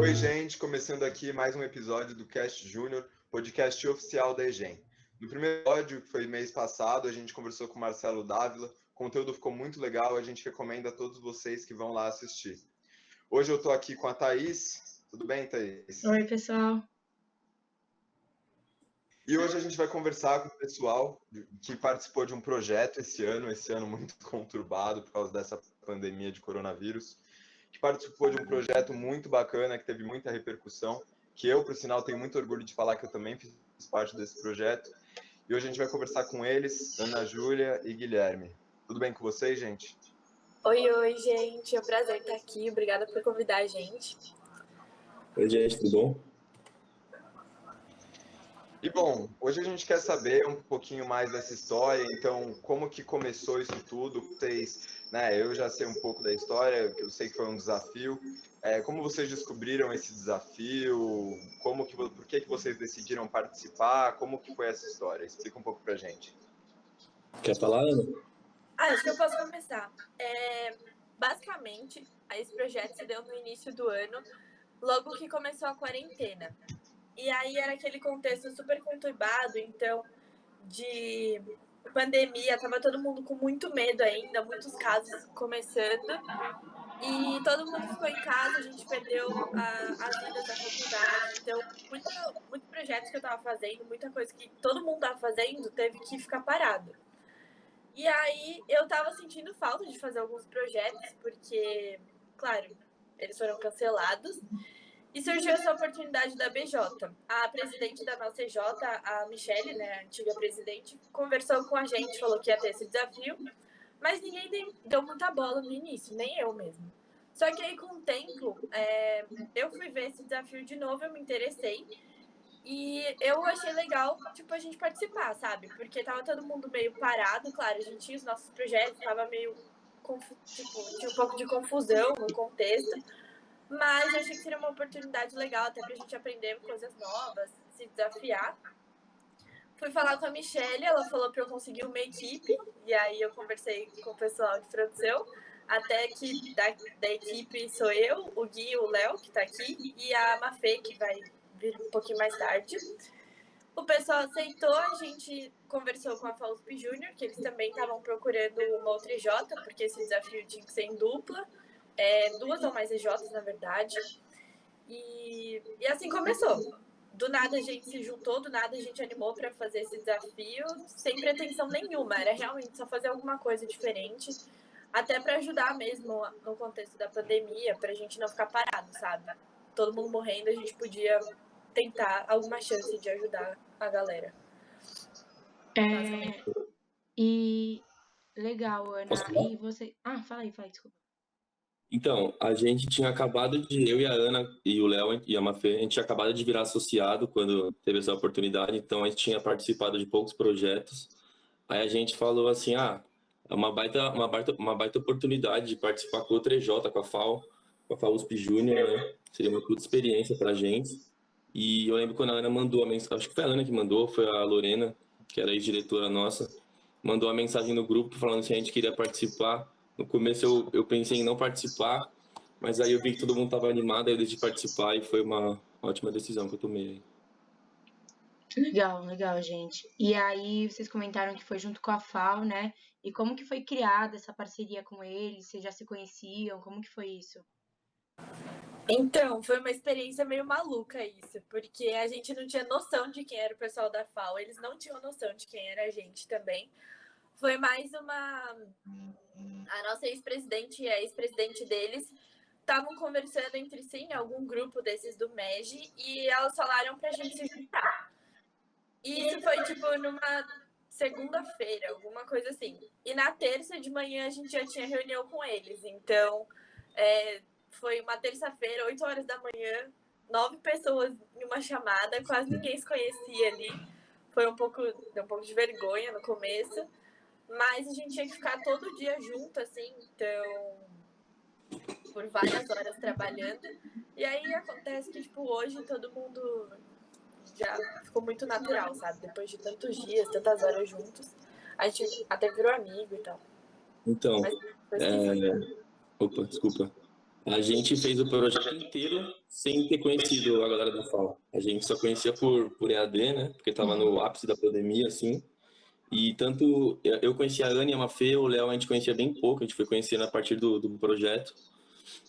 Oi, gente, começando aqui mais um episódio do Cast Júnior, podcast oficial da EGEM. No primeiro episódio, que foi mês passado, a gente conversou com o Marcelo Dávila, o conteúdo ficou muito legal, a gente recomenda a todos vocês que vão lá assistir. Hoje eu estou aqui com a Thaís. Tudo bem, Thaís? Oi, pessoal. E hoje a gente vai conversar com o pessoal que participou de um projeto esse ano muito conturbado por causa dessa pandemia de coronavírus, que participou de um projeto muito bacana, que teve muita repercussão, que eu, por sinal, tenho muito orgulho de falar que eu também fiz parte desse projeto. E hoje a gente vai conversar com eles, Ana Júlia e Guilherme. Tudo bem com vocês, gente? Oi, gente. É um prazer estar aqui. Obrigada por convidar a gente. Oi, gente, tudo bom? E bom, hoje a gente quer saber um pouquinho mais dessa história, então como que começou isso tudo? Vocês, eu já sei um pouco da história, que eu sei que foi um desafio. Como vocês descobriram esse desafio? Por que vocês decidiram participar? Como que foi essa história? Explica um pouco pra gente. Quer falar, Ana? Acho que eu posso começar. Basicamente, esse projeto se deu no início do ano, logo que começou a quarentena. E aí era aquele contexto super conturbado, então, de pandemia, tava todo mundo com muito medo ainda, muitos casos começando. E todo mundo ficou em casa, a gente perdeu as vidas da faculdade. Então, muitos projetos que eu tava fazendo, muita coisa que todo mundo tava fazendo, teve que ficar parado. E aí eu tava sentindo falta de fazer alguns projetos, porque, claro, eles foram cancelados. E surgiu essa oportunidade da BJ. A presidente da nossa EJ, a Michele, né, a antiga presidente, conversou com a gente, falou que ia ter esse desafio, mas ninguém deu muita bola no início, nem eu mesmo. Só que aí, com o tempo, eu fui ver esse desafio de novo, eu me interessei, e eu achei legal, a gente participar, sabe? Porque tava todo mundo meio parado, claro, a gente tinha os nossos projetos, tava meio, tinha um pouco de confusão no contexto, mas eu achei que seria uma oportunidade legal até pra gente aprender coisas novas, se desafiar. Fui falar com a Michelle, ela falou pra eu conseguir uma equipe, e aí eu conversei com o pessoal de Franceu, até que da equipe sou eu, o Gui, o Léo, que tá aqui, e a Mafê, que vai vir um pouquinho mais tarde. O pessoal aceitou, a gente conversou com a FAUSP Júnior, que eles também estavam procurando uma outra EJ, porque esse desafio tinha que ser em dupla, 2 ou mais EJs, na verdade. E assim começou. Do nada a gente se juntou, do nada a gente animou para fazer esse desafio, sem pretensão nenhuma, era realmente só fazer alguma coisa diferente, até para ajudar mesmo no contexto da pandemia, para a gente não ficar parado, sabe? Todo mundo morrendo, a gente podia tentar alguma chance de ajudar a galera. E legal, Ana. Posso falar? E você. Fala aí, desculpa. Então, a gente tinha acabado de, eu e a Ana e o Léo e a Mafê, a gente tinha acabado de virar associado quando teve essa oportunidade, então a gente tinha participado de poucos projetos. Aí a gente falou assim, é uma baita oportunidade de participar com outra EJ, com a FAUSP Júnior, né? Seria uma puta experiência pra gente. E eu lembro quando a Ana mandou a mensagem, acho que foi a Ana que mandou, foi a Lorena, que era ex-diretora nossa, mandou a mensagem no grupo falando se a gente queria participar. No começo eu pensei em não participar, mas aí eu vi que todo mundo estava animado, aí eu decidi participar e foi uma ótima decisão que eu tomei. Legal, gente. E aí, vocês comentaram que foi junto com a FAO, né? E como que foi criada essa parceria com eles? Vocês já se conheciam? Como que foi isso? Então, foi uma experiência meio maluca isso, porque a gente não tinha noção de quem era o pessoal da FAO, eles não tinham noção de quem era a gente também. Foi mais a nossa ex-presidente e a ex-presidente deles estavam conversando entre si em algum grupo desses do MEG e elas falaram pra gente se juntar. E isso foi, numa segunda-feira, alguma coisa assim. E na terça de manhã a gente já tinha reunião com eles. Então, foi uma terça-feira, 8 horas da manhã, 9 pessoas em uma chamada, quase ninguém se conhecia ali. Deu um pouco de vergonha no começo. Mas a gente tinha que ficar todo dia junto, assim, então, por várias horas trabalhando. E aí acontece que, hoje todo mundo já ficou muito natural, sabe? Depois de tantos dias, tantas horas juntos, a gente até virou amigo e tal. Então, opa, desculpa. A gente fez o projeto inteiro sem ter conhecido a galera da FAO. A gente só conhecia por EAD, né? Porque estava no ápice da pandemia, assim. E tanto eu conhecia a Ana e a Mafê, o Léo a gente conhecia bem pouco, a gente foi conhecendo a partir do projeto.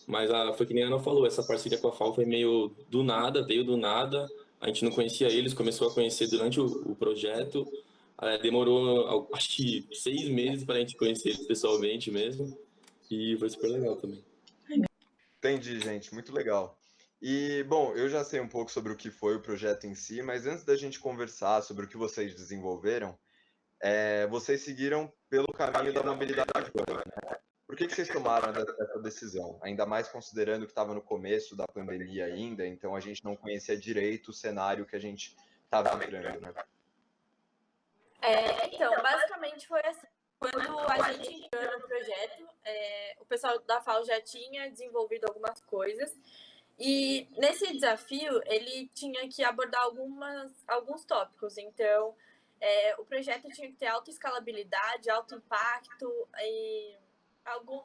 Mas foi que nem a Ana falou, essa parceria com a FAO foi meio do nada, veio do nada. A gente não conhecia eles, começou a conhecer durante o projeto. Demorou, acho que 6 meses para a gente conhecer eles pessoalmente mesmo. E foi super legal também. Entendi, gente, muito legal. E, bom, eu já sei um pouco sobre o que foi o projeto em si, mas antes da gente conversar sobre o que vocês desenvolveram, vocês seguiram pelo caminho da mobilidade urbana, né? Por que vocês tomaram essa decisão? Ainda mais considerando que estava no começo da pandemia ainda, então a gente não conhecia direito o cenário que a gente estava entrando, né? Então, basicamente foi assim. Quando a gente entrou no projeto, o pessoal da FAO já tinha desenvolvido algumas coisas. E nesse desafio, ele tinha que abordar alguns tópicos. Então, o projeto tinha que ter alta escalabilidade, alto impacto, e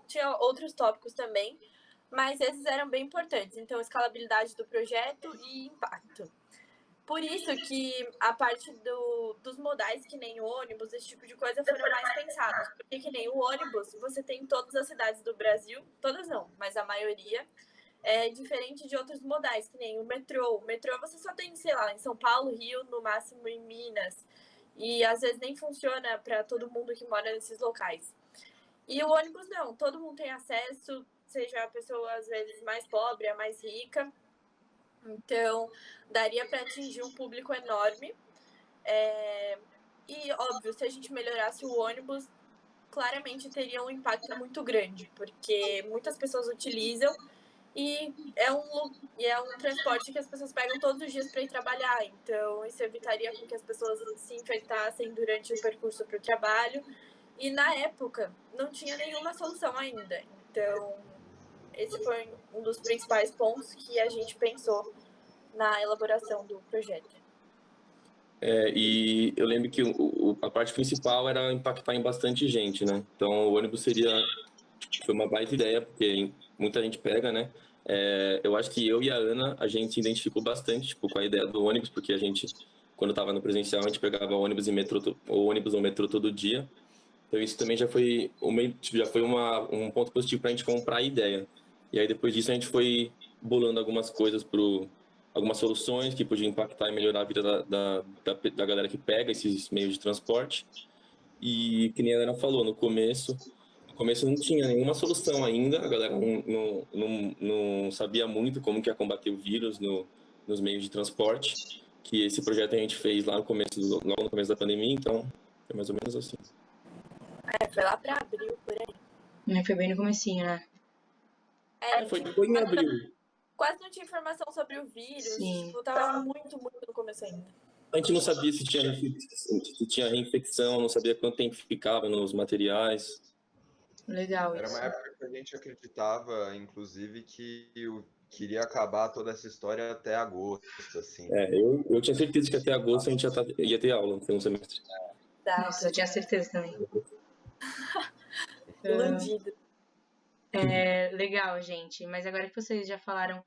tinha outros tópicos também, mas esses eram bem importantes. Então, escalabilidade do projeto e impacto. Por isso que a parte dos modais, que nem o ônibus, esse tipo de coisa, foram mais pensados. Porque que nem o ônibus, você tem em todas as cidades do Brasil, todas não, mas a maioria, é diferente de outros modais, que nem o metrô. O metrô você só tem, sei lá, em São Paulo, Rio, no máximo em Minas. E às vezes nem funciona para todo mundo que mora nesses locais. E o ônibus não, todo mundo tem acesso, seja a pessoa às vezes mais pobre, a mais rica. Então, daria para atingir um público enorme. E, óbvio, se a gente melhorasse o ônibus, claramente teria um impacto muito grande, porque muitas pessoas utilizam e é um transporte que as pessoas pegam todos os dias para ir trabalhar. Então, isso evitaria com que as pessoas se infectassem durante o percurso para o trabalho. E, na época, não tinha nenhuma solução ainda. Então, esse foi um dos principais pontos que a gente pensou na elaboração do projeto. E eu lembro que a parte principal era impactar em bastante gente, né? Então, o ônibus foi uma baita ideia, porque muita gente pega, né? Eu acho que eu e a Ana, a gente se identificou bastante, tipo, com a ideia do ônibus, porque a gente, quando estava no presencial, a gente pegava ônibus ou metrô todo dia. Então, isso também já foi um ponto positivo para a gente comprar a ideia. E aí, depois disso, a gente foi bolando algumas coisas algumas soluções que podiam impactar e melhorar a vida da galera que pega esses meios de transporte. E, que nem a Ana falou, no começo não tinha nenhuma solução ainda, a galera não sabia muito como que ia combater o vírus nos meios de transporte, que esse projeto a gente fez logo no começo da pandemia, então foi mais ou menos assim. Foi lá para abril, por aí. Foi bem no comecinho, né? Foi em abril. Quase não tinha informação sobre o vírus, Sim. tipo, tava muito, muito no começo ainda. A gente não sabia se tinha reinfecção, não sabia quanto tempo ficava nos materiais. Legal. Era uma época que a gente acreditava, inclusive, que queria acabar toda essa história até agosto, assim. Eu tinha certeza que até agosto a gente ia ter aula no segundo semestre. Nossa, eu tinha certeza também. Iludido. Legal, gente. Mas agora que vocês já falaram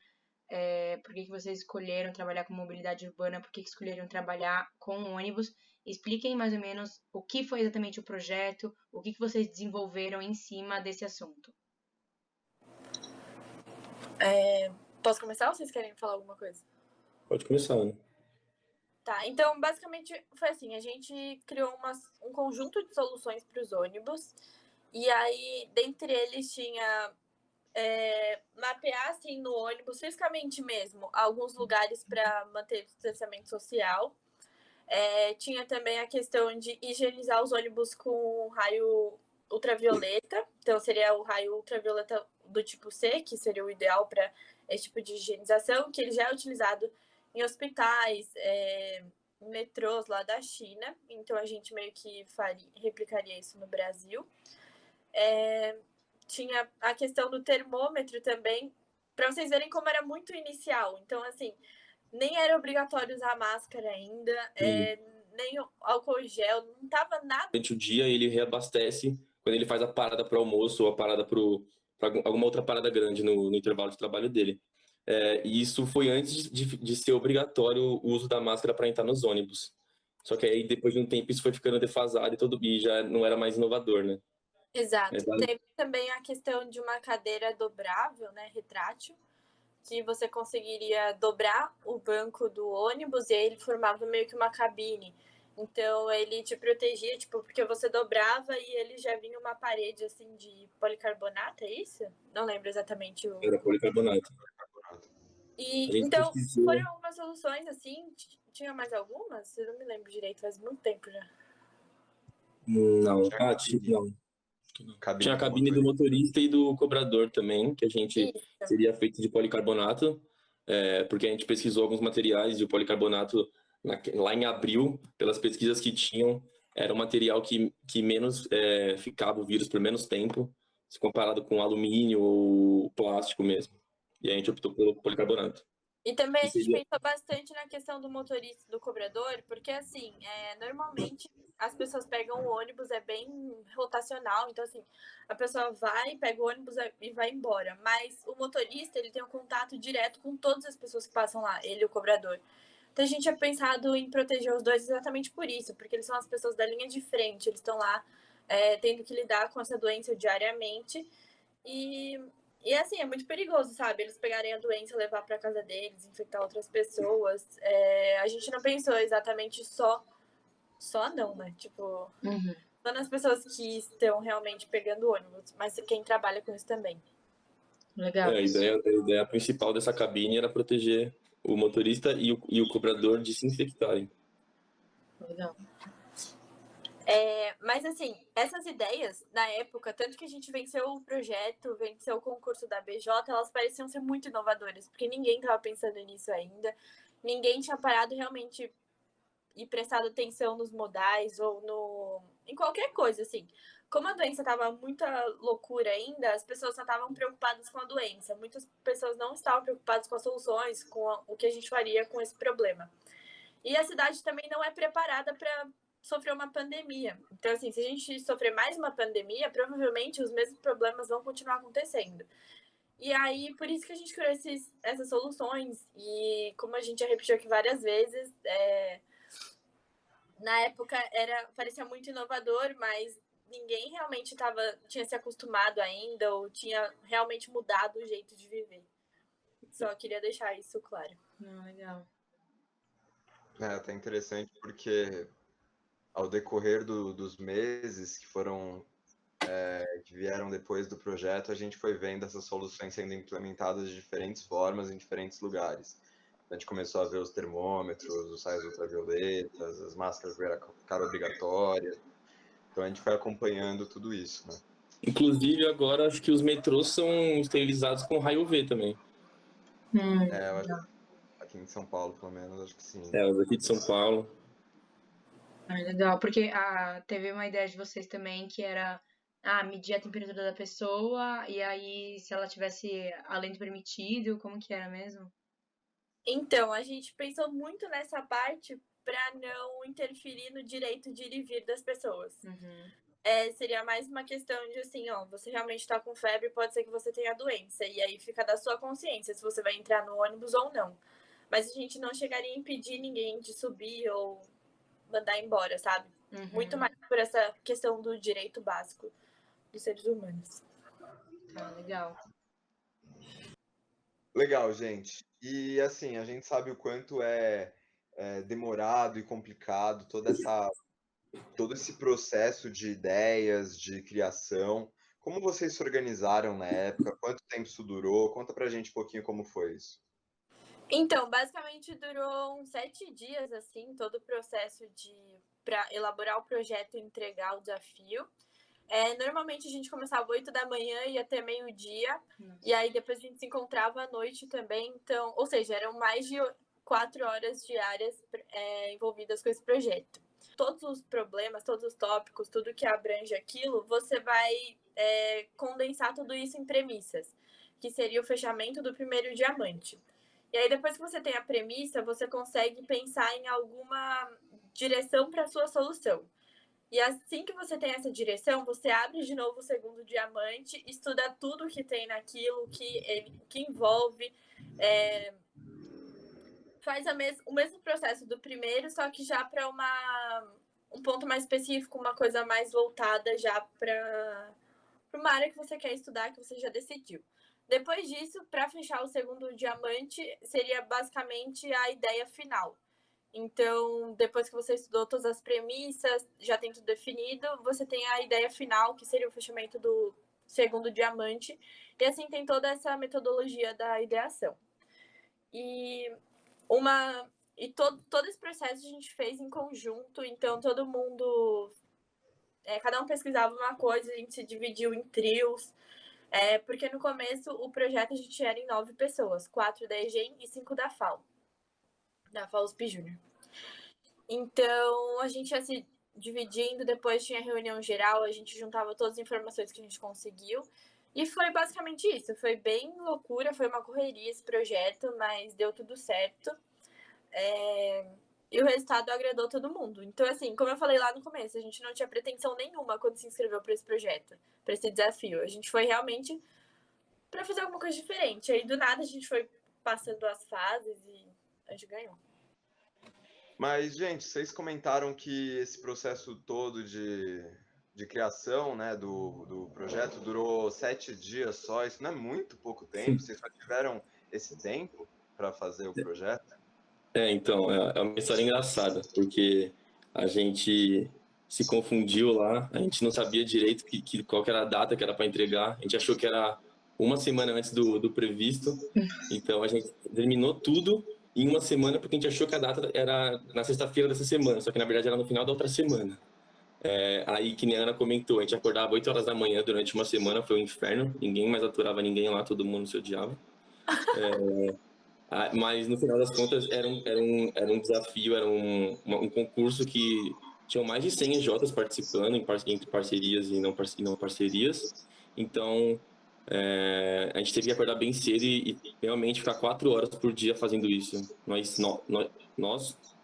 por que vocês escolheram trabalhar com mobilidade urbana, por que escolheram trabalhar com ônibus, expliquem mais ou menos o que foi exatamente o projeto, o que vocês desenvolveram em cima desse assunto. Posso começar ou vocês querem falar alguma coisa? Pode começar, Ana. Tá, então basicamente foi assim, a gente criou um conjunto de soluções para os ônibus, e aí dentre eles tinha mapear assim no ônibus, fisicamente mesmo, alguns lugares para manter o distanciamento social. Tinha também a questão de higienizar os ônibus com raio ultravioleta, então seria o raio ultravioleta do tipo C, que seria o ideal para esse tipo de higienização, que ele já é utilizado em hospitais, metrôs lá da China, então a gente meio que replicaria isso no Brasil. Tinha a questão do termômetro também, para vocês verem como era muito inicial. Então, assim, nem era obrigatório usar máscara ainda, nem álcool gel, não tava nada. Durante o dia ele reabastece, quando ele faz a parada para o almoço ou a parada para o para alguma outra parada grande no intervalo de trabalho dele. E isso foi antes de ser obrigatório o uso da máscara para entrar nos ônibus. Só que aí, depois de um tempo, isso foi ficando defasado e já não era mais inovador, né? Exato. Teve também a questão de uma cadeira dobrável, né, retrátil, que você conseguiria dobrar o banco do ônibus e aí ele formava meio que uma cabine. Então, ele te protegia, tipo, porque você dobrava e ele já vinha uma parede, assim, de policarbonato, é isso? Não lembro exatamente o... Era policarbonato. E, então, foram algumas soluções, assim, tinha mais algumas? Eu não me lembro direito, faz muito tempo já. Não, não. Tinha a cabine do motorista e do cobrador também, que a gente seria feito de policarbonato, porque a gente pesquisou alguns materiais e o policarbonato, lá em abril, pelas pesquisas que tinham, era um material que menos ficava o vírus por menos tempo, se comparado com alumínio ou plástico mesmo. E a gente optou pelo policarbonato. E também a gente pensou bastante na questão do motorista e do cobrador, porque assim, normalmente as pessoas pegam o ônibus, é bem rotacional, então assim, a pessoa vai, pega o ônibus e vai embora. Mas o motorista, ele tem um contato direto com todas as pessoas que passam lá, ele e o cobrador. Então a gente tinha pensado em proteger os dois exatamente por isso, porque eles são as pessoas da linha de frente, eles estão lá tendo que lidar com essa doença diariamente. E assim, é muito perigoso, sabe? Eles pegarem a doença, levar para casa deles, infectar outras pessoas. A gente não pensou exatamente só não, né? Tipo, só nas pessoas que estão realmente pegando ônibus, mas quem trabalha com isso também. Legal. A ideia principal dessa cabine era proteger o motorista e o cobrador de se infectarem. Legal. Mas assim, essas ideias, na época, tanto que a gente venceu o projeto, venceu o concurso da BJ, elas pareciam ser muito inovadoras, porque ninguém estava pensando nisso ainda, ninguém tinha parado realmente e prestado atenção nos modais ou em qualquer coisa, assim. Como a doença estava muita loucura ainda, as pessoas só estavam preocupadas com a doença, muitas pessoas não estavam preocupadas com as soluções, com o que a gente faria com esse problema. E a cidade também não é preparada para sofrer uma pandemia. Então, assim, se a gente sofrer mais uma pandemia, provavelmente os mesmos problemas vão continuar acontecendo. E aí, por isso que a gente criou essas soluções. E como a gente já repetiu aqui várias vezes, na época parecia muito inovador, mas ninguém realmente tinha se acostumado ainda ou tinha realmente mudado o jeito de viver. Só queria deixar isso claro. Legal. Até interessante porque ao decorrer dos meses que vieram depois do projeto, a gente foi vendo essas soluções sendo implementadas de diferentes formas em diferentes lugares. A gente começou a ver os termômetros, os raios ultravioletas, as máscaras ficaram obrigatórias. Então a gente foi acompanhando tudo isso, né? Inclusive, agora acho que os metrôs são esterilizados com raio UV também. Eu acho, aqui em São Paulo, pelo menos, acho que sim. Os aqui de São Paulo. Legal, porque teve uma ideia de vocês também que era medir a temperatura da pessoa e aí se ela tivesse além do permitido, como que era mesmo? Então, a gente pensou muito nessa parte para não interferir no direito de ir e vir das pessoas. Seria mais uma questão de assim, você realmente está com febre, pode ser que você tenha a doença, e aí fica da sua consciência se você vai entrar no ônibus ou não. Mas a gente não chegaria a impedir ninguém de subir ou mandar embora, sabe? Muito mais por essa questão do direito básico dos seres humanos. Legal. Legal, gente. E assim, a gente sabe o quanto é demorado e complicado todo esse processo de ideias, de criação. Como vocês se organizaram na época? Quanto tempo isso durou? Conta pra gente um pouquinho como foi isso. Então, basicamente durou uns 7 dias, assim, todo o processo para elaborar o projeto e entregar o desafio. Normalmente a gente começava 8 da manhã e até meio-dia, e aí depois a gente se encontrava à noite também, então, ou seja, eram mais de 4 horas diárias envolvidas com esse projeto. Todos os problemas, todos os tópicos, tudo que abrange aquilo, você vai condensar tudo isso em premissas, que seria o fechamento do primeiro diamante. E aí, depois que você tem a premissa, você consegue pensar em alguma direção para a sua solução. E assim que você tem essa direção, você abre de novo o segundo diamante, estuda tudo que tem naquilo, que envolve, faz o mesmo processo do primeiro, só que já para um ponto mais específico, uma coisa mais voltada já para uma área que você quer estudar, que você já decidiu. Depois disso, para fechar o segundo diamante, seria basicamente a ideia final. Então, depois que você estudou todas as premissas, já tem tudo definido, você tem a ideia final, que seria o fechamento do segundo diamante, e assim tem toda essa metodologia da ideação. E todo esse processo a gente fez em conjunto, então todo mundo, cada um pesquisava uma coisa, a gente se dividiu em trios, porque no começo o projeto a gente era em 9 pessoas, 4 da EGEM e 5 da FAUSP Júnior. Então a gente ia se dividindo, depois tinha reunião geral, a gente juntava todas as informações que a gente conseguiu. E foi basicamente isso, foi bem loucura, foi uma correria esse projeto, mas deu tudo certo. E o resultado agradou todo mundo. Então, assim, como eu falei lá no começo, a gente não tinha pretensão nenhuma quando se inscreveu para esse projeto, para esse desafio. A gente foi realmente para fazer alguma coisa diferente. Aí, do nada, a gente foi passando as fases e a gente ganhou. Mas, gente, vocês comentaram que esse processo todo de criação, né, do projeto durou 7 dias só. Isso não é muito pouco tempo? Vocês só tiveram esse tempo para fazer o projeto? Então, é uma história engraçada, porque a gente se confundiu lá, a gente não sabia direito qual que era a data que era para entregar, a gente achou que era uma semana antes do previsto, então a gente terminou tudo em uma semana, porque a gente achou que a data era na sexta-feira dessa semana, só que na verdade era no final da outra semana. Aí, que nem a Ana comentou, a gente acordava 8 horas da manhã durante uma semana, foi um inferno, ninguém mais aturava ninguém lá, todo mundo se odiava. Mas no final das contas era um desafio, era um concurso que tinham mais de 100 EJs participando entre parcerias e não parcerias. Então a gente teve que acordar bem cedo e realmente ficar 4 horas por dia fazendo isso. Nós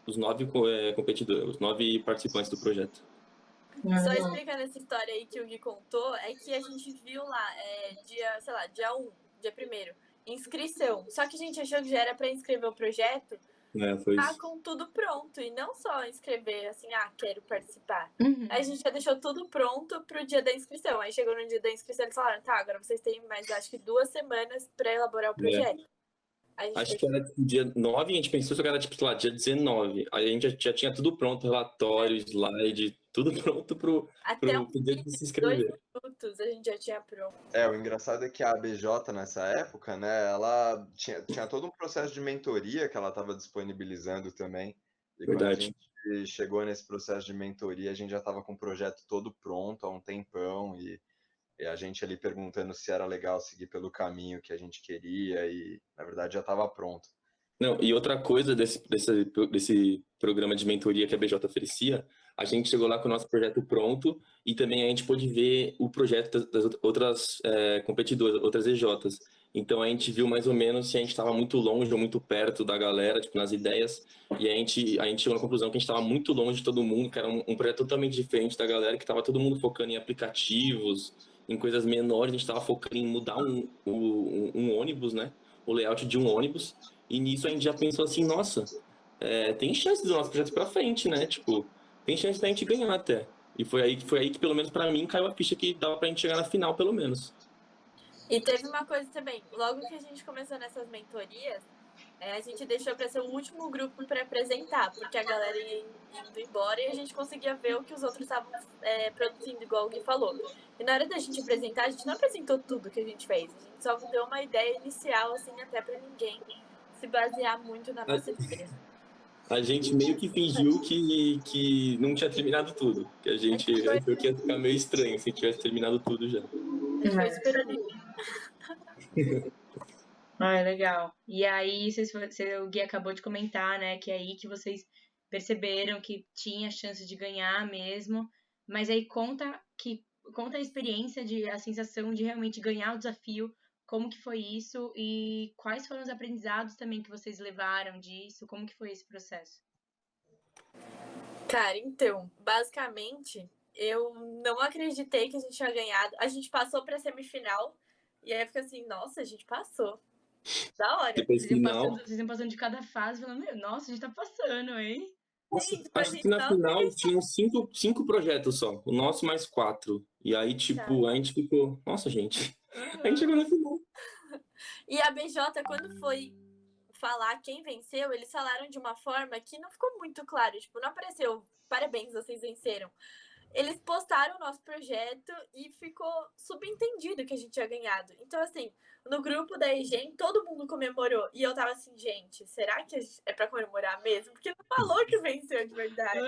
os 9 competidores, os 9 participantes do projeto. Só explicando essa história aí que o Gui contou, é que a gente viu lá, dia 1, dia 1º, inscrição. Só que a gente achou que já era para inscrever o projeto, Foi isso. com tudo pronto. E não só inscrever assim, quero participar. Uhum. Aí a gente já deixou tudo pronto pro dia da inscrição. Aí chegou no dia da inscrição, eles falaram, tá, agora vocês têm mais, acho que 2 semanas para elaborar o projeto. Acho que era dia 9, a gente pensou que era tipo, sei lá, dia 19. Aí a gente já tinha tudo pronto, relatório, slide, tudo pronto pro dia de se inscrever. 2 minutos a gente já tinha pronto. O engraçado é que a ABJ nessa época, né, ela tinha todo um processo de mentoria que ela estava disponibilizando também. E Verdade. quando a gente chegou nesse processo de mentoria, a gente já estava com o projeto todo pronto há um tempão e a gente ali perguntando se era legal seguir pelo caminho que a gente queria e, na verdade, já estava pronto. Não, e outra coisa desse programa de mentoria que a BJ oferecia, a gente chegou lá com o nosso projeto pronto e também a gente pôde ver o projeto das outras competidoras, outras EJs. Então a gente viu mais ou menos se a gente estava muito longe ou muito perto da galera, tipo, nas ideias, e a gente chegou na conclusão que a gente estava muito longe de todo mundo, que era um projeto totalmente diferente da galera, que estava todo mundo focando em aplicativos, em coisas menores, a gente estava focando em mudar um ônibus, né? O layout de um ônibus. E nisso a gente já pensou assim, nossa, tem chance do nosso projeto pra frente, né? Tipo, tem chance da gente ganhar até. E foi aí que pelo menos pra mim, caiu a ficha que dava pra gente chegar na final, pelo menos. E teve uma coisa também, logo que a gente começou nessas mentorias, a gente deixou para ser o último grupo para apresentar, porque a galera ia indo embora e a gente conseguia ver o que os outros estavam produzindo, igual o Gui falou. E na hora da gente apresentar, a gente não apresentou tudo que a gente fez, a gente só deu uma ideia inicial, assim, até para ninguém se basear muito na nossa ideia. A gente meio que fingiu que não tinha terminado tudo, que a gente achou que ia ficar meio estranho se tivesse terminado tudo já. A gente foi super unido. Legal. E aí, o Gui acabou de comentar, né, que é aí que vocês perceberam que tinha chance de ganhar mesmo, mas aí conta a experiência, a sensação de realmente ganhar o desafio, como que foi isso e quais foram os aprendizados também que vocês levaram disso, como que foi esse processo? Cara, então, basicamente, eu não acreditei que a gente tinha ganhado. A gente passou pra semifinal, e aí fica assim, nossa, a gente passou. Da hora. Depois final, Vocês iam passando de cada fase, falando, meu, nossa, a gente tá passando, hein? Sim, tipo, a acho que gente na não final acreditava. tinham cinco projetos só, o nosso mais 4. E aí, tipo, a gente ficou, nossa, gente, a gente chegou na final. E a BJ, quando foi falar quem venceu, eles falaram de uma forma que não ficou muito claro. Tipo, não apareceu, parabéns, vocês venceram. Eles postaram o nosso projeto e ficou subentendido que a gente tinha ganhado. Então, assim, no grupo da EGEM, todo mundo comemorou. E eu tava assim, gente, será que é pra comemorar mesmo? Porque não falou que venceu de verdade.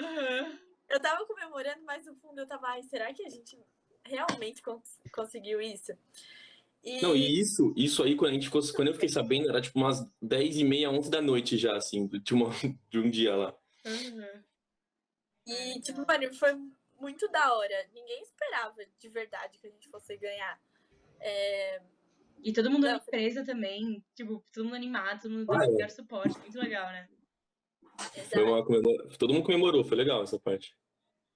Eu tava comemorando, mas no fundo eu tava, ai, será que a gente realmente conseguiu isso? Não, E e isso aí, quando eu fiquei sabendo, era tipo umas 10h30, 11 da noite já, assim, de um dia lá. E, tipo, mano, foi muito da hora. Ninguém esperava de verdade que a gente fosse ganhar. E todo mundo na Não, empresa também, tipo, todo mundo animado, todo mundo Ah, dando é. lugar de suporte, muito legal, né? Todo mundo comemorou, foi legal essa parte.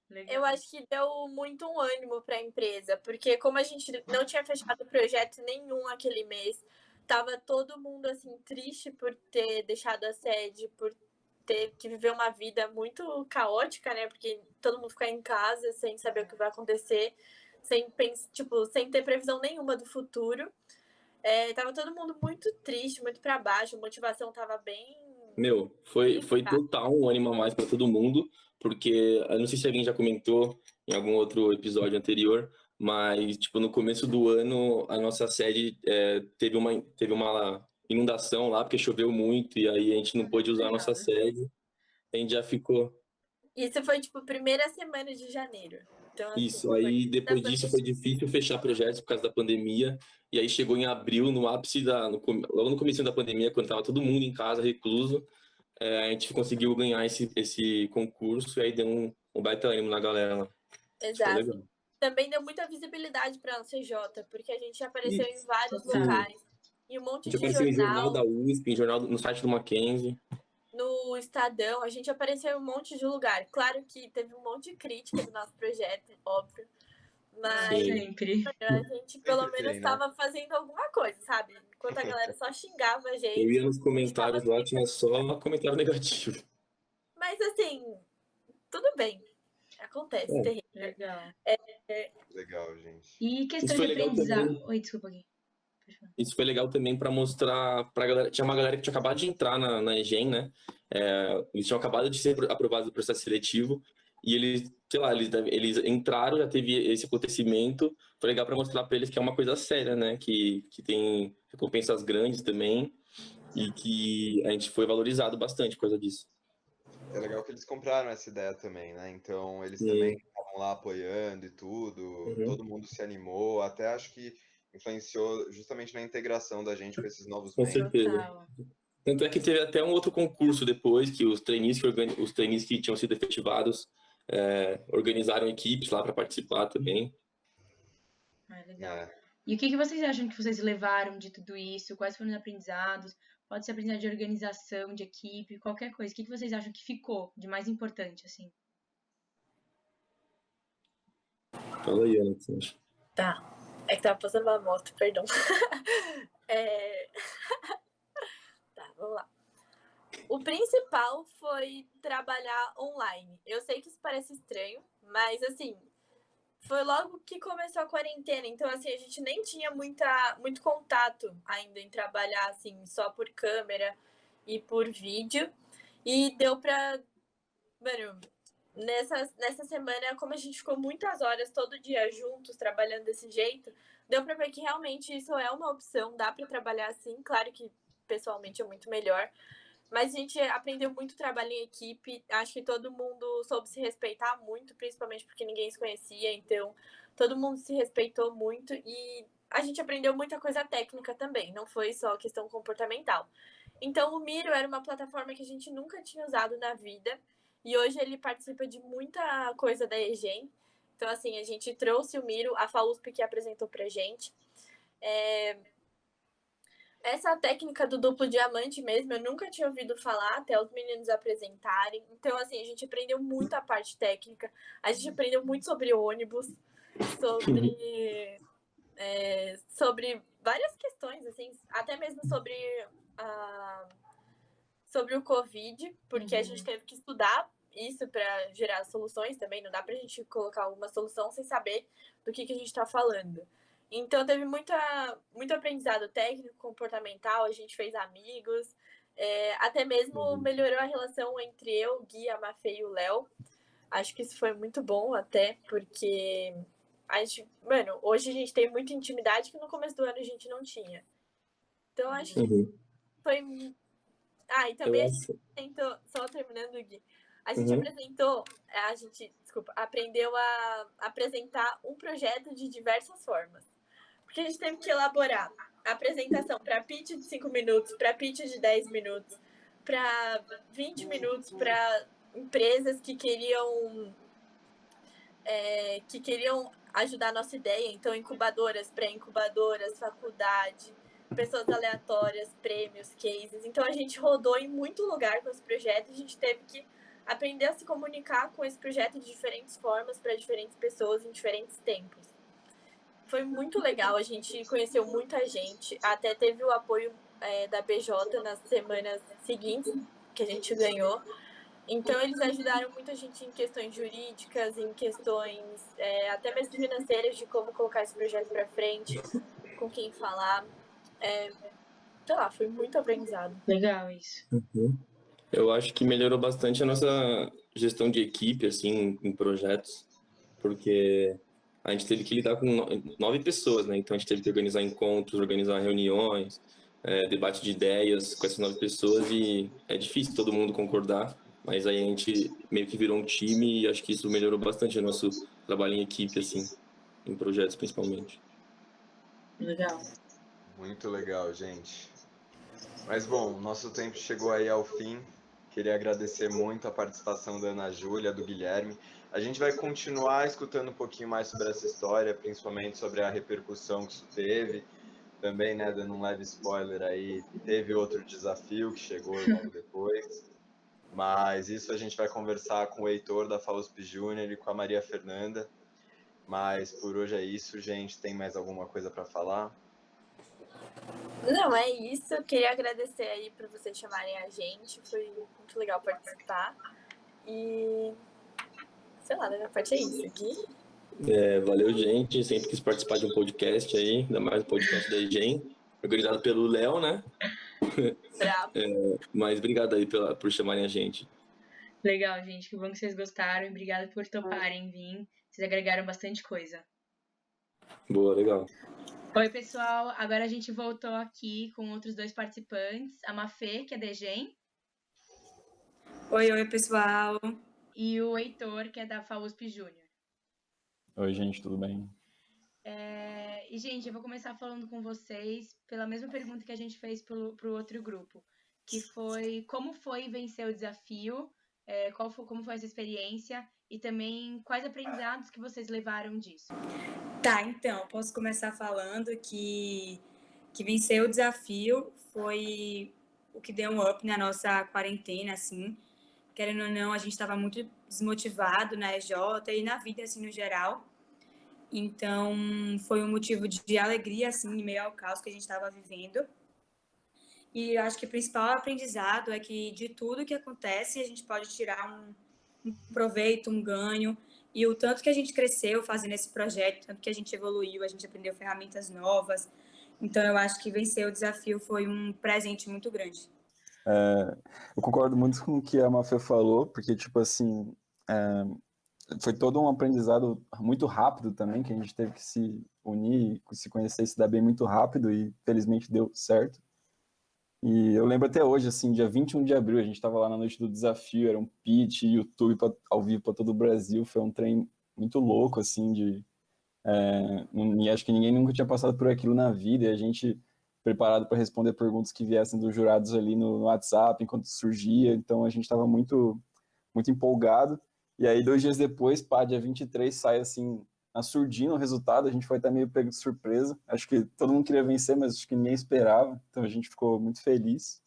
Legal. eu acho que deu muito um ânimo para a empresa, porque como a gente não tinha fechado projeto nenhum aquele mês, tava todo mundo assim triste por ter deixado a sede, por ter que viver uma vida muito caótica, né? Porque todo mundo ficar em casa sem saber o que vai acontecer, sem ter previsão nenhuma do futuro. Tava todo mundo muito triste, muito para baixo, a motivação tava bem. Meu, foi total um ânimo a mais para todo mundo, porque eu não sei se alguém já comentou em algum outro episódio anterior, mas, tipo, no começo do ano, a nossa sede teve uma inundação lá, porque choveu muito, e aí a gente não pôde usar a nossa sede, a gente já ficou... Isso foi, tipo, primeira semana de janeiro. Então, assim, Isso, aí depois disso foi difícil fechar projetos por causa da pandemia, e aí chegou em abril, no ápice logo no começo da pandemia, quando tava todo mundo em casa, recluso, a gente conseguiu ganhar esse concurso, e aí deu um baita ânimo na galera lá. Isso foi legal. exato. Também deu muita visibilidade para a CJ, porque a gente apareceu em vários total. locais, em um A monte gente de apareceu em jornal jornal, da USP, no site do Mackenzie. no Estadão, a gente apareceu em um monte de lugar. Claro que teve um monte de crítica do nosso projeto, óbvio, mas Sim. Sempre. a gente pelo Sempre menos tem, né? estava fazendo alguma coisa, sabe? Enquanto a galera só xingava a Eu gente. ia nos comentários lá, tinha só comentário negativo. Mas assim, tudo bem. Acontece, terrível. Legal. Legal, gente. E questão Isso de foi legal aprendizado. também. Oi, desculpa aqui. Isso foi legal também para mostrar pra galera. Tinha uma galera que tinha acabado de entrar na EGEM, né? Eles tinham acabado de ser aprovados no processo seletivo e eles, sei lá, eles entraram, já teve esse acontecimento. Foi legal para mostrar para eles que é uma coisa séria, né? Que tem recompensas grandes também e que a gente foi valorizado bastante por causa disso. É legal que eles compraram essa ideia também, né? Então eles Sim. também estavam lá apoiando e tudo, Uhum. todo mundo se animou, até acho que influenciou justamente na integração da gente com esses novos Com membros. certeza. Total. Tanto é que teve até um outro concurso depois, que os trainees que tinham sido efetivados organizaram equipes lá para participar também. Legal. É. E o que vocês acham que vocês levaram de tudo isso? Quais foram os aprendizados? Pode ser aprendizado de organização, de equipe, qualquer coisa. O que vocês acham que ficou de mais importante, assim? Fala aí, Alex. Tá. É que tava passando uma moto, perdão. Tá, vamos lá. O principal foi trabalhar online. Eu sei que isso parece estranho, mas assim, foi logo que começou a quarentena, então assim, a gente nem tinha muito contato ainda em trabalhar assim, só por câmera e por vídeo. E deu pra... Mano, nessa semana, como a gente ficou muitas horas todo dia juntos, trabalhando desse jeito, deu pra ver que realmente isso é uma opção, dá pra trabalhar assim, claro que pessoalmente é muito melhor, mas a gente aprendeu muito trabalho em equipe, acho que todo mundo soube se respeitar muito, principalmente porque ninguém se conhecia, então todo mundo se respeitou muito e a gente aprendeu muita coisa técnica também, não foi só questão comportamental. Então o Miro era uma plataforma que a gente nunca tinha usado na vida e hoje ele participa de muita coisa da EGEM. Então assim, a gente trouxe o Miro, a FAUSP que apresentou pra gente. Essa técnica do duplo diamante mesmo, eu nunca tinha ouvido falar até os meninos apresentarem. Então, assim, a gente aprendeu muito a parte técnica. A gente aprendeu muito sobre ônibus, sobre várias questões, assim, até mesmo sobre o Covid, porque a gente teve que estudar isso para gerar soluções também. Não dá para a gente colocar uma solução sem saber do que a gente está falando. Então, teve muito aprendizado técnico, comportamental, a gente fez amigos, até mesmo melhorou a relação entre eu, o Gui, a Mafê e o Léo. Acho que isso foi muito bom até, porque hoje a gente tem muita intimidade que no começo do ano a gente não tinha. Então, acho que foi... e também a gente tentou, só terminando, Gui, aprendeu a apresentar um projeto de diversas formas. Porque a gente teve que elaborar a apresentação para pitch de 5 minutos, para pitch de 10 minutos, para 20 minutos, para empresas que queriam ajudar a nossa ideia. Então, incubadoras, pré-incubadoras, faculdade, pessoas aleatórias, prêmios, cases. Então, a gente rodou em muito lugar com esse projeto. A gente teve que aprender a se comunicar com esse projeto de diferentes formas para diferentes pessoas em diferentes tempos. Foi muito legal, a gente conheceu muita gente, até teve o apoio da BJ nas semanas seguintes que a gente ganhou. Então, eles ajudaram muito a gente em questões jurídicas, em questões até mesmo financeiras, de como colocar esse projeto para frente, com quem falar. Sei lá, foi muito aprendizado. Legal isso. Eu acho que melhorou bastante a nossa gestão de equipe, assim, em projetos, porque a gente teve que lidar com 9 pessoas, né? Então a gente teve que organizar encontros, organizar reuniões, debate de ideias com essas 9 pessoas, e é difícil todo mundo concordar, mas aí a gente meio que virou um time e acho que isso melhorou bastante o nosso trabalho em equipe, assim, em projetos principalmente. Legal. Muito legal, gente. Mas bom, nosso tempo chegou aí ao fim. Queria agradecer muito a participação da Ana Júlia, do Guilherme. A gente vai continuar escutando um pouquinho mais sobre essa história, principalmente sobre a repercussão que isso teve. Também, né, dando um leve spoiler aí, teve outro desafio que chegou logo depois. Mas isso a gente vai conversar com o Heitor da FAUSP Júnior e com a Maria Fernanda. Mas por hoje é isso, gente. Tem mais alguma coisa para falar? Não, é isso. Eu queria agradecer aí por vocês chamarem a gente. Foi muito legal participar. E sei lá, da minha parte é isso aqui. Valeu, gente. Sempre quis participar de um podcast aí, ainda mais um podcast da EGEM, organizado pelo Léo, né? Bravo. Mas obrigado aí por chamarem a gente. Legal, gente. Que bom que vocês gostaram. Obrigada por toparem vir. Vocês agregaram bastante coisa. Boa, legal. Oi, pessoal. Agora a gente voltou aqui com outros 2 participantes. A Mafê, que é da EGEM. Oi, pessoal. E o Heitor, que é da FAUSP Júnior. Oi, gente, tudo bem? E, gente, eu vou começar falando com vocês pela mesma pergunta que a gente fez pro outro grupo, que foi como foi vencer o desafio, como foi essa experiência e também quais aprendizados que vocês levaram disso. Tá, então, posso começar falando que vencer o desafio foi o que deu um up na nossa quarentena, assim. Querendo ou não, a gente estava muito desmotivado na EJ e na vida, assim, no geral. Então, foi um motivo de alegria, assim, em meio ao caos que a gente estava vivendo. E eu acho que o principal aprendizado é que de tudo que acontece, a gente pode tirar um proveito, um ganho. E o tanto que a gente cresceu fazendo esse projeto, tanto que a gente evoluiu, a gente aprendeu ferramentas novas. Então, eu acho que vencer o desafio foi um presente muito grande. Eu concordo muito com o que a Mafê falou, porque, tipo assim, foi todo um aprendizado muito rápido também, que a gente teve que se unir, se conhecer e se dar bem muito rápido, e felizmente deu certo. E eu lembro até hoje, assim, dia 21 de abril, a gente estava lá na noite do desafio, era um pitch, YouTube ao vivo para todo o Brasil, foi um trem muito louco, assim, acho que ninguém nunca tinha passado por aquilo na vida, e a gente preparado para responder perguntas que viessem dos jurados ali no WhatsApp, enquanto surgia, então a gente estava muito, muito empolgado, e aí 2 dias depois, dia 23, sai, assim, na surdina o resultado, a gente foi até meio pego de surpresa. Acho que todo mundo queria vencer, mas acho que ninguém esperava, então a gente ficou muito feliz.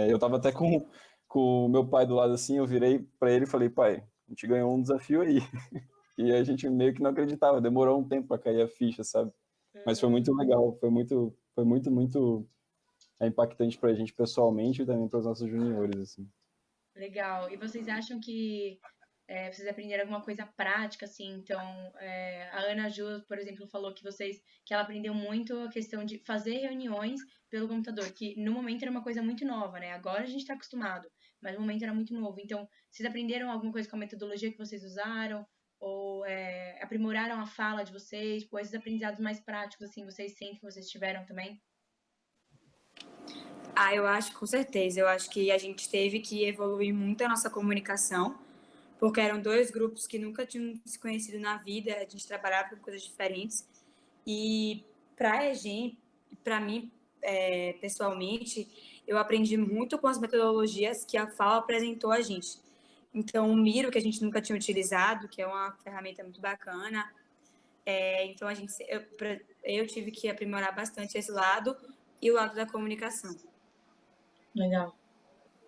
Eu tava até com o meu pai do lado assim, eu virei para ele e falei, pai, a gente ganhou um desafio aí. E a gente meio que não acreditava, demorou um tempo para cair a ficha, sabe? Mas foi muito legal, foi muito impactante pra gente pessoalmente e também para os nossos juniores, assim. Legal. E vocês acham que vocês aprenderam alguma coisa prática, assim? Então, a Ana Ju, por exemplo, falou que ela aprendeu muito a questão de fazer reuniões pelo computador, que no momento era uma coisa muito nova, né? Agora a gente está acostumado, mas no momento era muito novo. Então, vocês aprenderam alguma coisa com a metodologia que vocês usaram? Ou aprimoraram a fala de vocês? Tipo, esses aprendizados mais práticos, assim, vocês sentem que vocês tiveram também? Eu acho, com certeza. Eu acho que a gente teve que evoluir muito a nossa comunicação, porque eram dois grupos que nunca tinham se conhecido na vida, a gente trabalhava com coisas diferentes. E para a EGEM, para mim, pessoalmente, eu aprendi muito com as metodologias que a FAO apresentou a gente. Então, o Miro, que a gente nunca tinha utilizado, que é uma ferramenta muito bacana. Então, eu tive que aprimorar bastante esse lado e o lado da comunicação. Legal.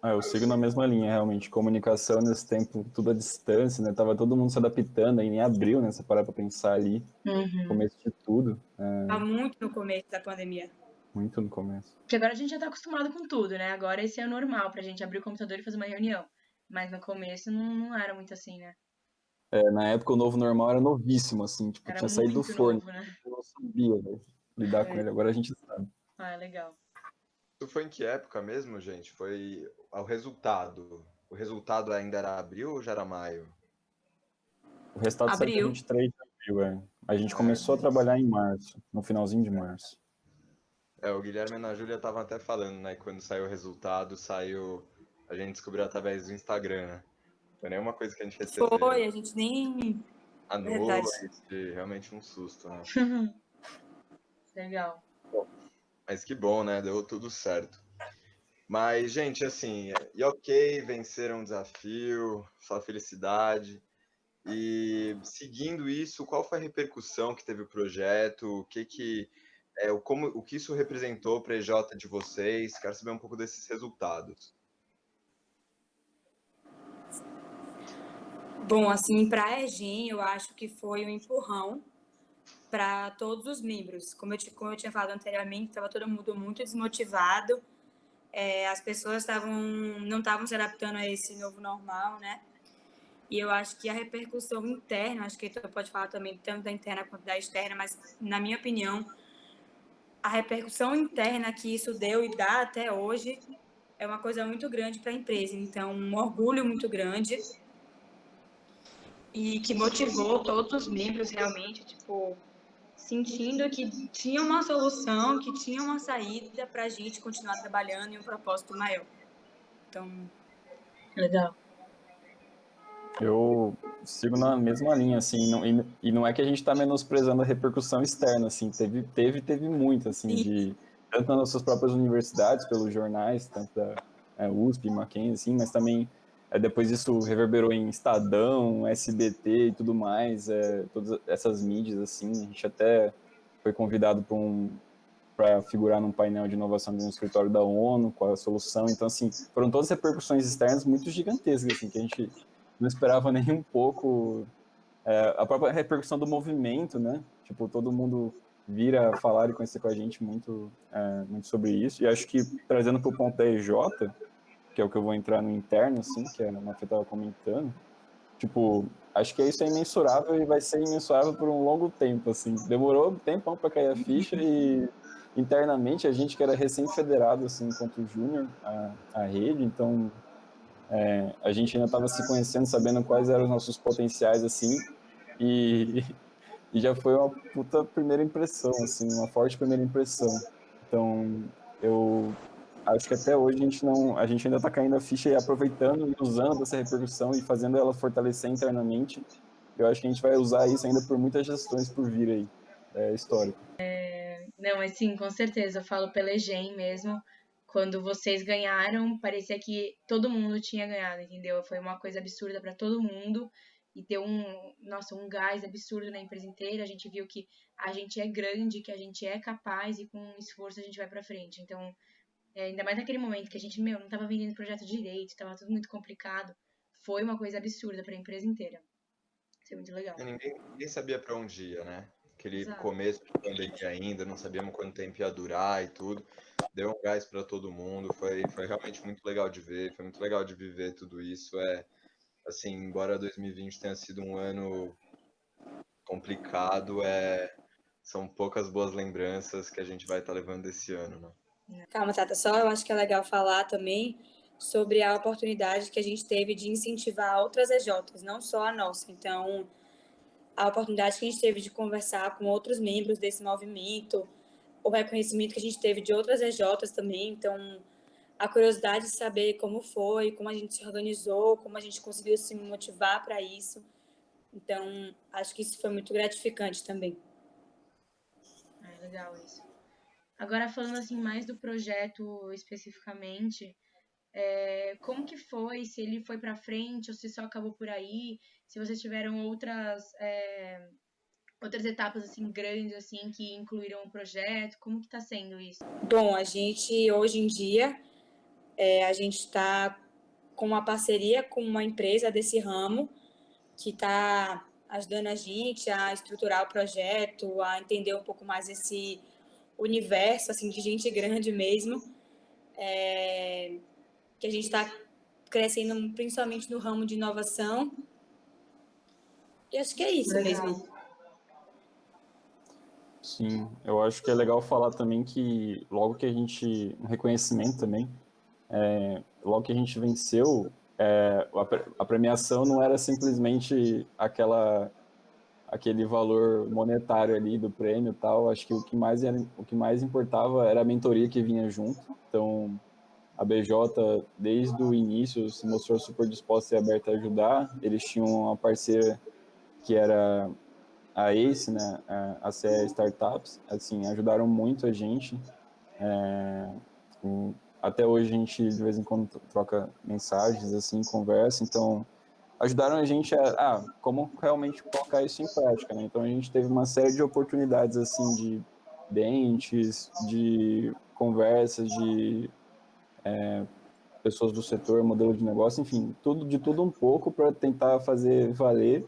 Eu sigo na mesma linha, realmente. Comunicação nesse tempo, tudo à distância, né? Tava todo mundo se adaptando, aí em abril, né? Você parar pra pensar ali, começo de tudo. Muito no começo da pandemia. Muito no começo. Porque agora a gente já tá acostumado com tudo, né? Agora esse é o normal pra gente abrir o computador e fazer uma reunião. Mas no começo não era muito assim, né? Na época o novo normal era novíssimo, assim, tipo, Era tinha saído do muito forno. novo, né? Eu não sabia, né, lidar com ele, agora a gente sabe. Legal. Isso foi em que época mesmo, gente? Foi o resultado. O resultado ainda era abril ou já era maio? O resultado saiu dia Abril. 23 de abril, A gente começou a trabalhar em março, no finalzinho de março. O Guilherme e a Ana Júlia estavam até falando, né? Que quando saiu o resultado, a gente descobriu através do Instagram, né? Foi nenhuma coisa que a gente recebeu Foi, a gente nem... à Verdade. noite, realmente um susto, né? Legal. Mas que bom, né? Deu tudo certo. Mas, gente, assim, e ok, venceram o desafio, só felicidade. E seguindo isso, qual foi a repercussão que teve o projeto? O que isso representou para a EJ de vocês? Quero saber um pouco desses resultados. Bom, assim, para a EGEM, eu acho que foi um empurrão para todos os membros. Como eu tinha falado anteriormente, estava todo mundo muito desmotivado. As pessoas não estavam se adaptando a esse novo normal, né? E eu acho que a repercussão interna, acho que tu pode falar também tanto da interna quanto da externa, mas, na minha opinião, a repercussão interna que isso deu e dá até hoje é uma coisa muito grande para a empresa. Então, um orgulho muito grande e que motivou todos os membros realmente, tipo, sentindo que tinha uma solução, que tinha uma saída para a gente continuar trabalhando em um propósito maior. Então, Legal. Eu sigo na mesma linha, assim, e não é que a gente está menosprezando a repercussão externa, assim, teve muito, assim, tanto nas nossas próprias universidades, pelos jornais, tanto da USP, Mackenzie, assim, mas também depois isso reverberou em Estadão, SBT e tudo mais, todas essas mídias, assim, a gente até foi convidado para figurar num painel de inovação de um escritório da ONU com a solução, então, assim, foram todas repercussões externas muito gigantescas, assim, que a gente não esperava nem um pouco a própria repercussão do movimento, né? Tipo, todo mundo vira falar e conhecer com a gente muito sobre isso. E acho que, trazendo para o ponto da EJ, que é o que eu vou entrar no interno, assim, que a Mafê estava comentando, tipo, acho que isso é imensurável e vai ser imensurável por um longo tempo, assim. Demorou um tempão para cair a ficha e, internamente, a gente que era recém-federado, assim, enquanto júnior, a rede, então... a gente ainda estava se conhecendo, sabendo quais eram os nossos potenciais, assim, e já foi uma puta primeira impressão, assim, uma forte primeira impressão. Então, eu acho que até hoje a gente ainda está caindo a ficha e aproveitando e usando essa repercussão e fazendo ela fortalecer internamente. Eu acho que a gente vai usar isso ainda por muitas gestões por vir aí, histórico. Não, mas sim, com certeza. Eu falo pela EGEM mesmo. Quando vocês ganharam, parecia que todo mundo tinha ganhado, entendeu? Foi uma coisa absurda para todo mundo. e deu um gás absurdo na empresa inteira. A gente viu que a gente é grande, que a gente é capaz e com esforço a gente vai pra frente. Então, ainda mais naquele momento que a gente, não tava vendendo projeto direito, tava tudo muito complicado, foi uma coisa absurda pra empresa inteira. Isso é muito legal. E ninguém sabia para onde ia, né? Aquele Exato. começo de pandemia ainda, não sabíamos quanto tempo ia durar e tudo. Deu um gás para todo mundo, foi realmente muito legal de ver, foi muito legal de viver tudo isso. Assim, embora 2020 tenha sido um ano complicado, são poucas boas lembranças que a gente vai estar levando desse ano, né? Calma, Tata, só eu acho que é legal falar também sobre a oportunidade que a gente teve de incentivar outras EJs, não só a nossa. Então, a oportunidade que a gente teve de conversar com outros membros desse movimento, o reconhecimento que a gente teve de outras EJs também. Então, a curiosidade de saber como foi, como a gente se organizou, como a gente conseguiu se motivar para isso. Então, acho que isso foi muito gratificante também. Legal isso. Agora, falando assim mais do projeto especificamente, como que foi? Se ele foi para frente ou se só acabou por aí? Se vocês tiveram outras etapas assim grandes assim que incluíram o projeto? Como que tá sendo isso? Bom, a gente hoje em dia a gente está com uma parceria com uma empresa desse ramo que está ajudando a gente a estruturar o projeto, a entender um pouco mais esse universo assim de gente grande mesmo, que a gente está crescendo principalmente no ramo de inovação. E acho que é isso mesmo. Sim, eu acho que é legal falar também que logo que a gente, um reconhecimento também, logo que a gente venceu, a premiação não era simplesmente aquele valor monetário ali do prêmio e tal. Acho que o que mais importava era a mentoria que vinha junto. Então, a BJ, desde o início, se mostrou super disposta e aberta a ajudar. Eles tinham uma parceira que era a ACE, né, a CE Startups, assim, ajudaram muito a gente. Até hoje a gente, de vez em quando, troca mensagens, assim, conversa. Então, ajudaram a gente a como realmente colocar isso em prática, né? Então, a gente teve uma série de oportunidades, assim, de dentes, de conversas, de pessoas do setor, modelo de negócio, enfim, de tudo um pouco para tentar fazer valer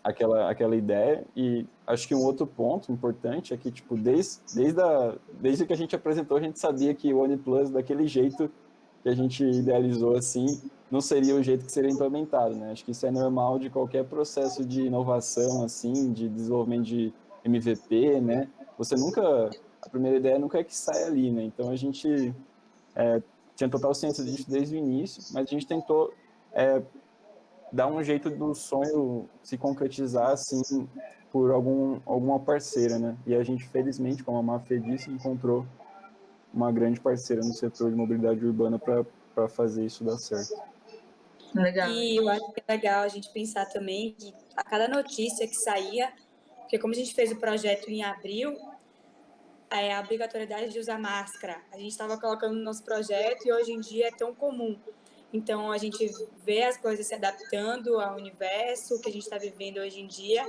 aquela ideia. E acho que um outro ponto importante é que, tipo, desde que a gente apresentou, a gente sabia que o OnePlus, daquele jeito que a gente idealizou, assim, não seria o jeito que seria implementado, né? Acho que isso é normal de qualquer processo de inovação, assim, de desenvolvimento de MVP, né? A primeira ideia nunca é que sai ali, né? Então, a gente tinha total ciência disso desde o início, mas a gente tentou dar um jeito do sonho se concretizar, assim, por alguma parceira, né? E a gente, felizmente, como a Mafê disse, encontrou uma grande parceira no setor de mobilidade urbana para fazer isso dar certo. Legal. E eu acho que é legal a gente pensar também que a cada notícia que saía, porque como a gente fez o projeto em abril, a obrigatoriedade de usar máscara, a gente estava colocando no nosso projeto e hoje em dia é tão comum. Então, a gente vê as coisas se adaptando ao universo que a gente está vivendo hoje em dia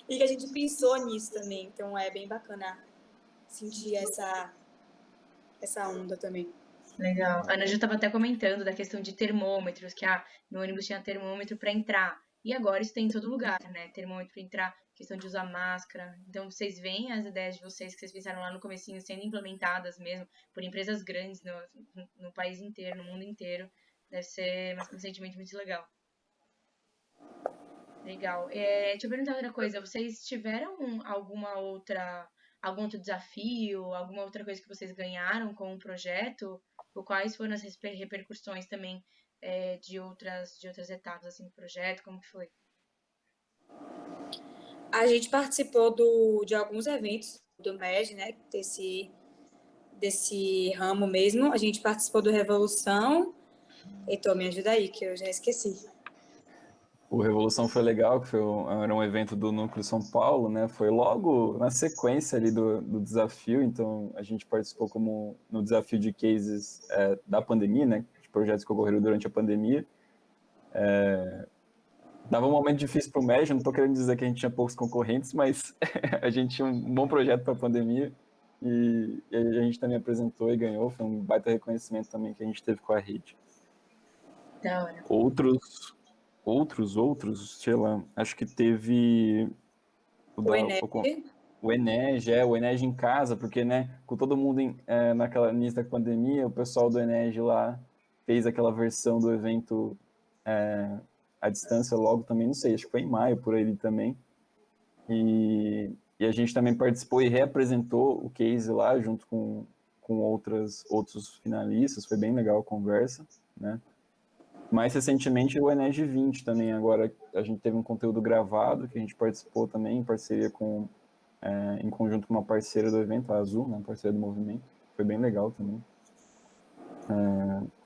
e que a gente pensou nisso também. Então, é bem bacana sentir essa onda também. Legal. A Ana já estava até comentando da questão de termômetros, que no ônibus tinha termômetro para entrar. E agora isso tem em todo lugar, né? Termômetro para entrar, questão de usar máscara. Então, vocês veem as ideias de vocês que vocês pensaram lá no comecinho sendo implementadas mesmo por empresas grandes no país inteiro, no mundo inteiro. Deve ser um sentimento muito legal. Legal. Deixa eu perguntar outra coisa. Vocês tiveram algum outro desafio, alguma outra coisa que vocês ganharam com o projeto? Ou quais foram as repercussões também de outras etapas assim, do projeto? Como que foi? A gente participou de alguns eventos do MED, né? Desse ramo mesmo. A gente participou do Revolução. Heitor, me ajuda aí, que eu já esqueci. O Revolução foi legal, que era um evento do Núcleo São Paulo, né? Foi logo na sequência ali do desafio, então a gente participou como no desafio de cases da pandemia, né? De projetos que ocorreram durante a pandemia. Dava um momento difícil para o MEG, não estou querendo dizer que a gente tinha poucos concorrentes, mas a gente tinha um bom projeto para a pandemia e a gente também apresentou e ganhou, foi um baita reconhecimento também que a gente teve com a rede. Da hora. Outros, sei lá, acho que teve O Enes, o Eneg em casa, porque, né, com todo mundo naquela início da pandemia, o pessoal do Eneg lá fez aquela versão do evento à distância logo também, não sei, acho que foi em maio por aí também. E a gente também participou e reapresentou o case lá junto com outros finalistas, foi bem legal a conversa, né? Mais recentemente o Eneg 20 também, agora a gente teve um conteúdo gravado que a gente participou também em parceria em conjunto com uma parceira do evento, a Azul, né, parceira do movimento. Foi bem legal também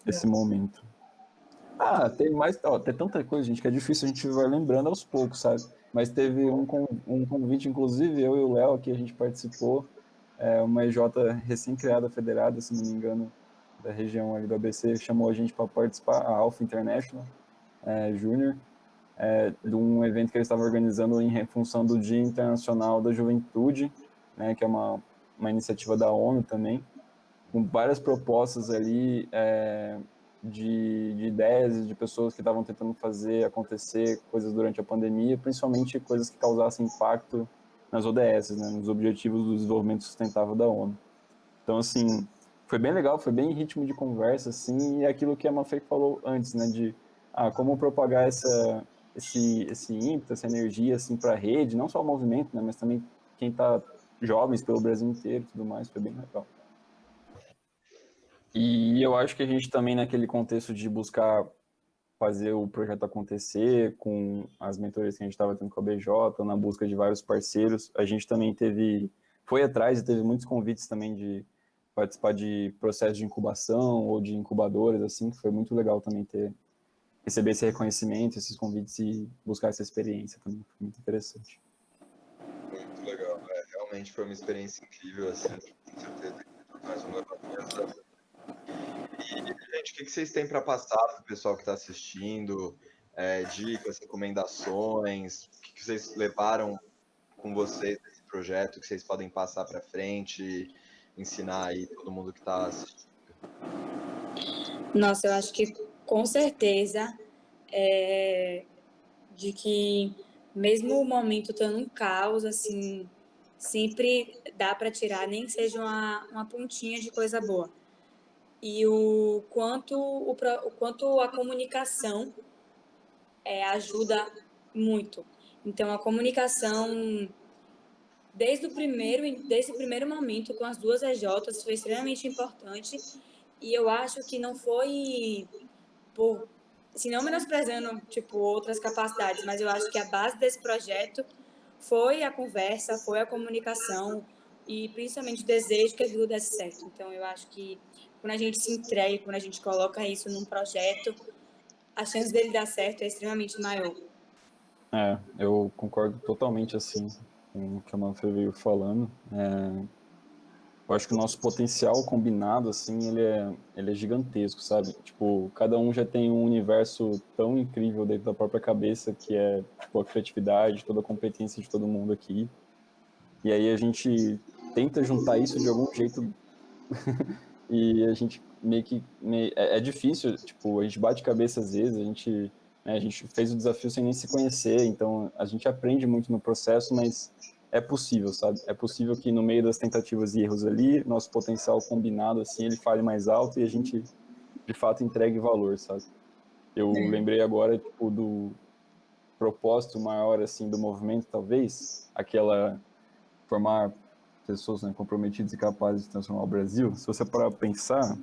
esse momento. Tem mais, tem tanta coisa, gente, que é difícil, a gente vai lembrando aos poucos, sabe? Mas teve um convite, inclusive eu e o Léo aqui, a gente participou, uma EJ recém-criada, federada, se não me engano, da região ali do ABC, chamou a gente para participar, a Alpha International Júnior, de um evento que eles estavam organizando em função do Dia Internacional da Juventude, né, que é uma iniciativa da ONU também, com várias propostas ali de ideias e de pessoas que estavam tentando fazer acontecer coisas durante a pandemia, principalmente coisas que causassem impacto nas ODS, né, nos Objetivos do Desenvolvimento Sustentável da ONU. Então, assim, foi bem legal, foi bem em ritmo de conversa, assim, e aquilo que a Mafê falou antes, né, de como propagar esse ímpeto, essa energia, assim, para a rede, não só o movimento, né, mas também quem está jovens pelo Brasil inteiro e tudo mais, foi bem legal. E eu acho que a gente também, naquele contexto de buscar fazer o projeto acontecer, com as mentorias que a gente estava tendo com a BJ, na busca de vários parceiros, a gente também foi atrás e teve muitos convites também de participar de processos de incubação ou de incubadoras, assim, que foi muito legal também receber esse reconhecimento, esses convites e buscar essa experiência também, foi muito interessante. Muito legal, realmente foi uma experiência incrível, assim, com certeza, mais uma vez. E, gente, o que vocês têm para passar para o pessoal que está assistindo? Dicas, recomendações, o que vocês levaram com vocês desse projeto, que vocês podem passar para frente, ensinar aí todo mundo que está assistindo? Nossa, eu acho que com certeza de que mesmo o momento estando um caos, assim, sempre dá para tirar, nem que seja uma pontinha de coisa boa. E o quanto a comunicação ajuda muito. Então, a comunicação, desde o primeiro momento com as duas EJs, foi extremamente importante. E eu acho que não foi assim, não menosprezando, tipo, outras capacidades, mas eu acho que a base desse projeto foi a conversa, foi a comunicação e principalmente o desejo que aquilo desse certo. Então, eu acho que quando a gente se entrega, quando a gente coloca isso num projeto, a chance dele dar certo é extremamente maior. Eu concordo totalmente, assim, com o que a Mafê veio falando. Eu acho que o nosso potencial combinado, assim, ele é gigantesco, sabe? Tipo, cada um já tem um universo tão incrível dentro da própria cabeça, que é, tipo, a criatividade, toda a competência de todo mundo aqui. E aí a gente tenta juntar isso de algum jeito e a gente é difícil, tipo, a gente bate cabeça às vezes, a gente fez o desafio sem nem se conhecer, então a gente aprende muito no processo, mas é possível, sabe? É possível que no meio das tentativas e erros ali, nosso potencial combinado, assim, ele fale mais alto e a gente, de fato, entregue valor, sabe? Eu lembrei agora, tipo, do propósito maior, assim, do movimento, talvez, formar pessoas, né, comprometidas e capazes de transformar o Brasil. Se você parar para pensar,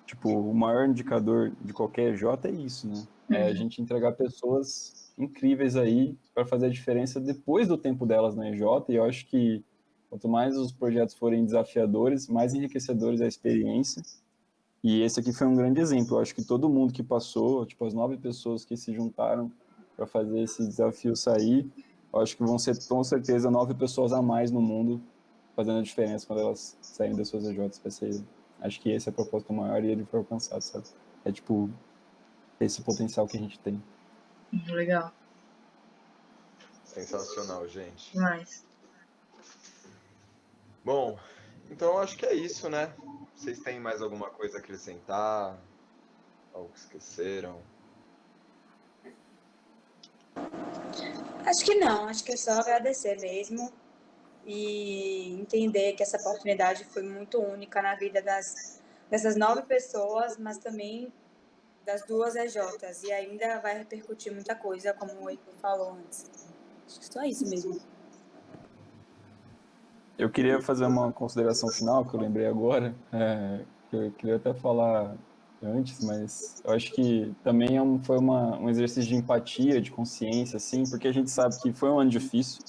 tipo, o maior indicador de qualquer J é isso, né? É a gente entregar pessoas incríveis aí para fazer a diferença depois do tempo delas na EJ, e eu acho que quanto mais os projetos forem desafiadores, mais enriquecedores é a experiência. E esse aqui foi um grande exemplo. Eu acho que todo mundo que passou, tipo, as 9 pessoas que se juntaram para fazer esse desafio sair, eu acho que vão ser, com certeza, 9 pessoas a mais no mundo fazendo a diferença quando elas saírem das suas EJs. Acho que esse é o propósito maior e ele foi alcançado, sabe? É, tipo, esse potencial que a gente tem. Legal. Sensacional, gente. Demais. Bom, então acho que é isso, né? Vocês têm mais alguma coisa a acrescentar? Algo que esqueceram? Acho que não, acho que é só agradecer mesmo e entender que essa oportunidade foi muito única na vida dessas 9 pessoas, mas também das 2 EJs, e ainda vai repercutir muita coisa, como o Heitor falou antes. Acho que só isso mesmo. Eu queria fazer uma consideração final, que eu lembrei agora, que eu queria até falar antes, mas eu acho que também foi um exercício de empatia, de consciência, assim, porque a gente sabe que foi um ano difícil,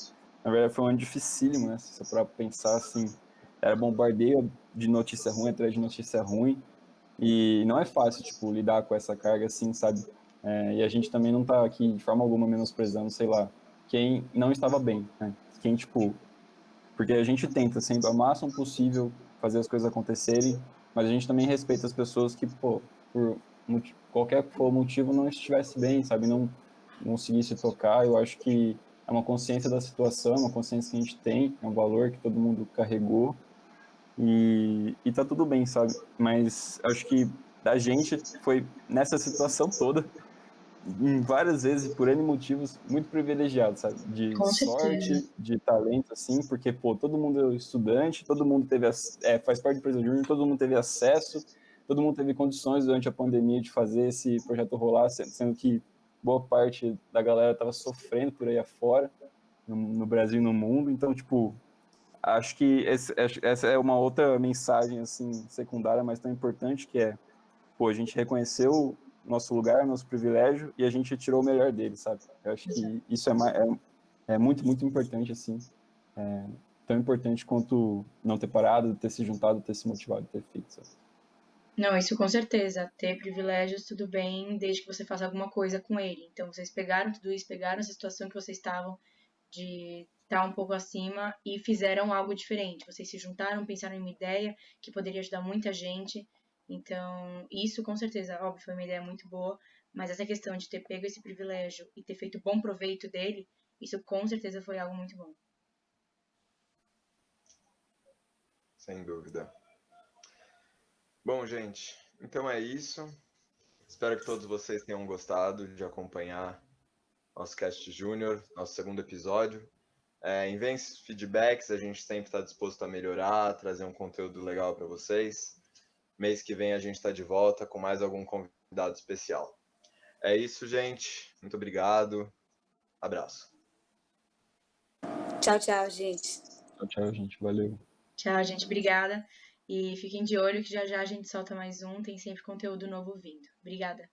na verdade foi um ano dificílimo, né, se você para pensar, assim, era bombardeio de notícia ruim atrás de notícia ruim, e não é fácil, tipo, lidar com essa carga, assim, sabe, e a gente também não tá aqui, de forma alguma, menosprezando, sei lá, quem não estava bem, né, quem, tipo, porque a gente tenta sempre, ao máximo possível, fazer as coisas acontecerem, mas a gente também respeita as pessoas que, pô, por qualquer que for o motivo, não estivesse bem, sabe? Não conseguisse tocar. Eu acho que é uma consciência da situação, uma consciência que a gente tem, é um valor que todo mundo carregou e tá tudo bem, sabe? Mas acho que a gente foi nessa situação toda várias vezes, por N motivos, muito privilegiado, sabe? De Com certeza. sorte, de talento, assim, porque, pô, todo mundo é estudante, todo mundo teve, faz parte do Empresa Júnior, todo mundo teve acesso, todo mundo teve condições durante a pandemia de fazer esse projeto rolar, sendo que boa parte da galera estava sofrendo por aí afora, no Brasil e no mundo. Então, tipo, acho que essa é uma outra mensagem, assim, secundária, mas tão importante, que é, pô, a gente reconheceu nosso lugar, nosso privilégio, e a gente tirou o melhor dele, sabe? Eu acho que isso é muito, muito importante, assim. Tão importante quanto não ter parado, ter se juntado, ter se motivado, ter feito, sabe? Não, isso com certeza. Ter privilégios, tudo bem, desde que você faça alguma coisa com ele. Então, vocês pegaram tudo isso, pegaram essa situação que vocês estavam de estar um pouco acima e fizeram algo diferente. Vocês se juntaram, pensaram em uma ideia que poderia ajudar muita gente. Então, isso com certeza, óbvio, foi uma ideia muito boa, mas essa questão de ter pego esse privilégio e ter feito bom proveito dele, isso com certeza foi algo muito bom. Sem dúvida. Bom, gente, então é isso. Espero que todos vocês tenham gostado de acompanhar nosso Cast Júnior, nosso segundo episódio. Enviem feedbacks, a gente sempre está disposto a melhorar, trazer um conteúdo legal para vocês. Mês que vem a gente está de volta com mais algum convidado especial. É isso, gente. Muito obrigado. Abraço. Tchau, tchau, gente. Tchau, gente. Valeu. Tchau, gente. Obrigada. E fiquem de olho que já já a gente solta mais um. Tem sempre conteúdo novo vindo. Obrigada.